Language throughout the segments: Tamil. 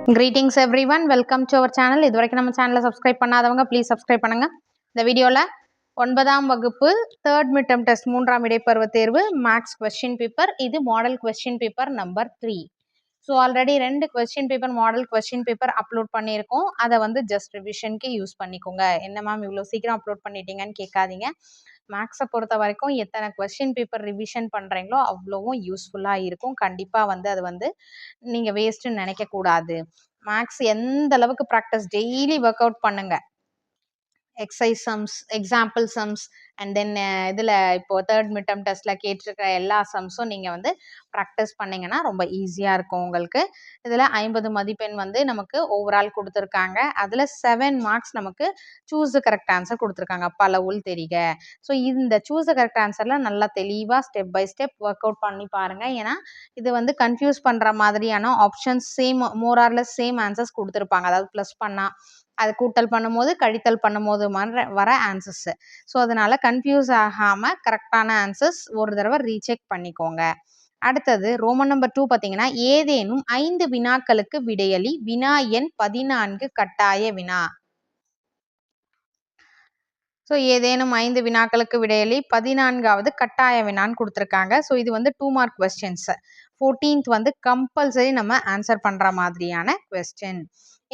Greetings everyone, welcome to our channel. இதுவரைக்கும் நம்ம சேனலை சப்ஸ்கிரைப் பண்ணாதவங்க ப்ளீஸ் சப்ஸ்கிரைப் பண்ணுங்க. இந்த வீடியோவில் 9ஆம் வகுப்பு தேர்ட் மிட்டம் டெஸ்ட் 3ஆம் இடைப்பருவ தேர்வு மேக்ஸ் கொஸ்டின் பேப்பர். இது model question paper number 3. So already 2 question paper model question paper upload பண்ணியிருக்கோம். அதை வந்து ஜஸ்ட் ரிவிஷனுக்கு யூஸ் பண்ணிக்கோங்க. என்ன மேம் இவ்வளோ சீக்கிரம் அப்லோட் பண்ணிட்டீங்கன்னு கேட்காதீங்க. மேக்ஸை பொறுத்த வரைக்கும் எத்தனை கொஸ்டின் பேப்பர் ரிவிஷன் பண்ணுறீங்களோ அவ்வளோவும் யூஸ்ஃபுல்லாக இருக்கும். கண்டிப்பாக வந்து அது வந்து நீங்கள் வேஸ்ட்டுன்னு நினைக்கக்கூடாது. மேக்ஸ் எந்த அளவுக்கு ப்ராக்டிஸ் டெய்லி ஒர்க் அவுட் பண்ணுங்க. Exercise sums, example sums and then இதில் இப்போது தேர்ட் மிட்டம் டெஸ்ட்டில் கேட்டிருக்கிற எல்லா சம்ஸும் நீங்கள் வந்து ப்ராக்டிஸ் பண்ணிங்கன்னா ரொம்ப ஈஸியாக இருக்கும் உங்களுக்கு. இதில் 50 மதிப்பெண் வந்து நமக்கு ஓவரால் கொடுத்துருக்காங்க. அதில் 7 மார்க்ஸ் நமக்கு சூஸ் த கரெக்ட் ஆன்சர் கொடுத்துருக்காங்க. பலவுள் தெரிக. ஸோ இந்த சூஸ் த கரெக்ட் ஆன்சரில் நல்லா தெளிவாக step by step work out பண்ணி பாருங்கள். ஏன்னா இது வந்து கன்ஃபியூஸ் பண்ணுற மாதிரியான options same more or less same answers கொடுத்துருப்பாங்க. அதாவது ப்ளஸ் பண்ணால் அது கூட்டல் பண்ணும்போது கழித்தல் பண்ணும்போது வர ஆன்சர்ஸ். ஸோ அதனால கன்ஃபியூஸ் ஆகாமல் கரெக்டான ஆன்சர்ஸ் ஒரு தடவை ரீசெக் பண்ணிக்கோங்க. அடுத்தது ரோமன் நம்பர் 2 பார்த்தீங்கன்னா, ஏதேனும் 5 வினாக்களுக்கு விடையளி. வினா எண் 14 கட்டாய வினா. ஸோ ஏதேனும் 5 வினாக்களுக்கு விடையளி 14வது கட்டாய வினான்னு கொடுத்துருக்காங்க. ஸோ இது வந்து 2 மார்க் கொஸ்டின்ஸ். 14th வந்து கம்பல்சரி நம்ம ஆன்சர் பண்ணுற மாதிரியான கொஸ்டின்.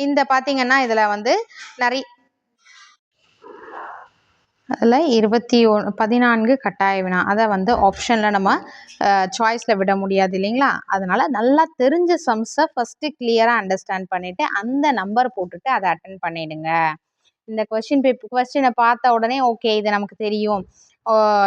இந்த பார்த்தீங்கன்னா இதில் வந்து நிறைய அதில் 14 கட்டாய வினா. அதை வந்து ஆப்ஷனில் நம்ம சாய்ஸில் விட முடியாது இல்லைங்களா? அதனால் நல்லா தெரிஞ்ச சம்ஸை ஃபஸ்ட்டு கிளியராக அண்டர்ஸ்டாண்ட் பண்ணிவிட்டு அந்த நம்பர் போட்டுட்டு அதை அட்டன் பண்ணிவிடுங்க. இந்த கொஸ்டினை பார்த்த உடனே ஓகே இது நமக்கு தெரியும்,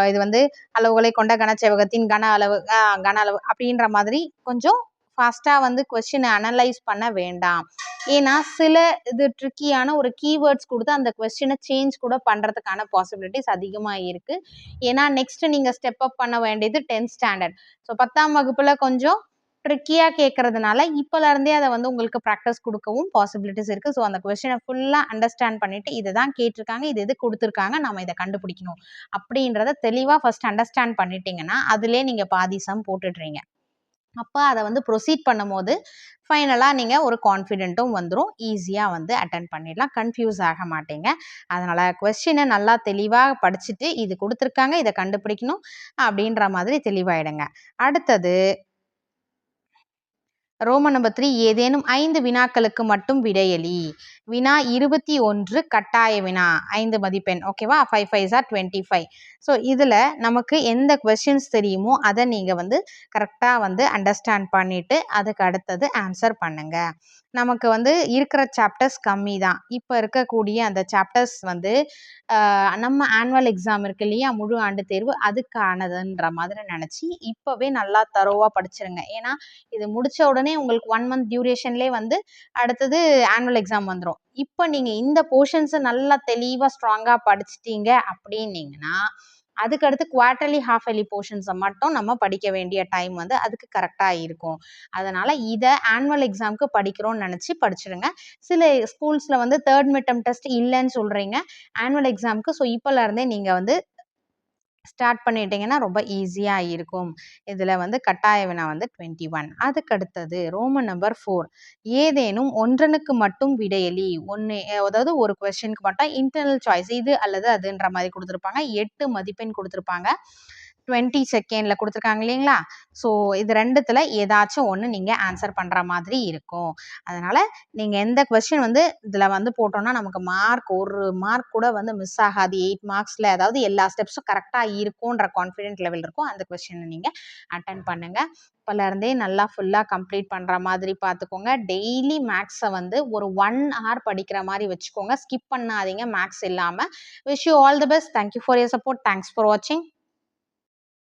இது வந்து அளவுகளை கொண்ட கனசெவ்வகத்தின் கன அளவு அப்படின்ற மாதிரி கொஞ்சம் ஃபாஸ்ட்டாக வந்து கொஸ்டினை அனலைஸ் பண்ண வேண்டாம். ஏன்னா சில இது ட்ரிக்கியான ஒரு கீவேர்ட்ஸ் கொடுத்து அந்த கொஸ்டினை சேஞ்ச் கூட பண்ணுறதுக்கான பாசிபிலிட்டிஸ் அதிகமாக இருக்குது. ஏன்னா நெக்ஸ்ட் நீங்கள் ஸ்டெப் அப் பண்ண வேண்டியது 10th ஸ்டாண்டர்ட். ஸோ 10ஆம் வகுப்பில் கொஞ்சம் ட்ரிக்கியாக கேட்கறதுனால இப்போலேருந்தே அதை வந்து உங்களுக்கு ப்ராக்டிஸ் கொடுக்கவும் பாசிபிலிட்டிஸ் இருக்குது. ஸோ அந்த கொஸ்டினை ஃபுல்லாக அண்டர்ஸ்டாண்ட் பண்ணிவிட்டு இதை தான் கேட்டிருக்காங்க, இது கொடுத்துருக்காங்க, நம்ம இதை கண்டுபிடிக்கணும் அப்படின்றத தெளிவாக ஃபஸ்ட் அண்டர்ஸ்டாண்ட் பண்ணிட்டீங்கன்னா அதிலே நீங்கள் பாதி சம் போட்டுடுறீங்க. அப்போ அதை வந்து ப்ரொசீட் பண்ணும்போது ஃபைனலாக நீங்கள் ஒரு கான்ஃபிடென்ட்டும் வந்துடும். ஈஸியாக வந்து அட்டன் பண்ணிடலாம், கன்ஃபியூஸ் ஆக மாட்டீங்க. அதனால் கொஸ்டினை நல்லா தெளிவாக படிச்சுட்டு இது கொடுத்துருக்காங்க, இதை கண்டுபிடிக்கணும் அப்படின்ற மாதிரி தெளிவாயிடுங்க. அடுத்தது ரோமன் நம்பர் 3, ஏதேனும் 5 வினாக்களுக்கு மட்டும் விடையளி. வினா 21 கட்டாய வினா, 5 மதிப்பெண். ஓகேவா? 5 5s are 25. ஸோ இதில் நமக்கு எந்த கொஸ்டின்ஸ் தெரியுமோ அதை நீங்கள் வந்து கரெக்டாக வந்து அண்டர்ஸ்டாண்ட் பண்ணிவிட்டு அதுக்கு அடுத்தது ஆன்சர் பண்ணுங்கள். நமக்கு வந்து இருக்கிற சாப்டர்ஸ் கம்மி தான். இப்போ இருக்கக்கூடிய அந்த சாப்டர்ஸ் வந்து நம்ம ஆனுவல் எக்ஸாம் இருக்கு இல்லையா, முழு ஆண்டு தேர்வு, அதுக்கானதுன்ற மாதிரி நினச்சி இப்போவே நல்லா தரோவாக படிச்சிருங்க. ஏன்னா இது முடித்த உடனே உங்களுக்கு 1 month டியூரேஷன்லேயே வந்து அடுத்தது ஆனுவல் எக்ஸாம் வந்துடும். இப்போ நீங்கள் இந்த போர்ஷன்ஸை நல்லா தெளிவாக ஸ்ட்ராங்காக படிச்சிட்டீங்க அப்படின்னீங்கன்னா அதுக்கடுத்து குவார்டர்லி ஹாஃப் இயர்லி போர்ஷன்ஸை மட்டும் நம்ம படிக்க வேண்டிய டைம் வந்து அதுக்கு கரெக்டாக இருக்கும். அதனால் இதை ஆனுவல் எக்ஸாமுக்கு படிக்கிறோன்னு நினச்சி படிச்சிடுங்க. சில ஸ்கூல்ஸில் வந்து தேர்ட் மிட்டம் டெஸ்ட் இல்லைன்னு சொல்கிறீங்க ஆனுவல் எக்ஸாமுக்கு. ஸோ இப்போலேருந்தே நீங்கள் வந்து ஸ்டார்ட் பண்ணிட்டீங்கன்னா ரொம்ப ஈஸியாக இருக்கும். இதில் வந்து கட்டாய வினா வந்து 21. அதுக்கடுத்தது ரோமன் நம்பர் 4, ஏதேனும் ஒன்றனுக்கு மட்டும் விடையளி. அதாவது ஒரு கொஸ்டினுக்கு மட்டும் இன்டர்னல் சாய்ஸ் இது அல்லது அதுன்ற மாதிரி கொடுத்துருப்பாங்க. 8 மதிப்பெண் கொடுத்துருப்பாங்க. 20 செகண்டில் கொடுத்துருக்காங்க இல்லைங்களா? ஸோ இது ரெண்டுத்தில் ஏதாச்சும் ஒன்று நீங்கள் ஆன்சர் பண்ணுற மாதிரி இருக்கும். அதனால் நீங்கள் எந்த கொஸ்டின் வந்து இதில் வந்து போட்டோன்னா நமக்கு ஒரு மார்க் கூட வந்து மிஸ் ஆகாது. 8 மார்க்ஸில் அதாவது எல்லா ஸ்டெப்ஸும் கரெக்டாக இருக்கும்ன்ற கான்ஃபிடென்ட் லெவல் இருக்கும். அந்த கொஸ்டினை நீங்கள் அட்டன் பண்ணுங்கள். இப்போலேருந்தே நல்லா ஃபுல்லாக கம்ப்ளீட் பண்ணுற மாதிரி பார்த்துக்கோங்க. டெய்லி மேக்ஸை வந்து ஒரு 1 hour படிக்கிற மாதிரி வச்சுக்கோங்க. ஸ்கிப் பண்ணாதீங்க மேக்ஸ் இல்லாமல். Wish you all the best. Thank you for your support. Thanks for வாட்சிங்.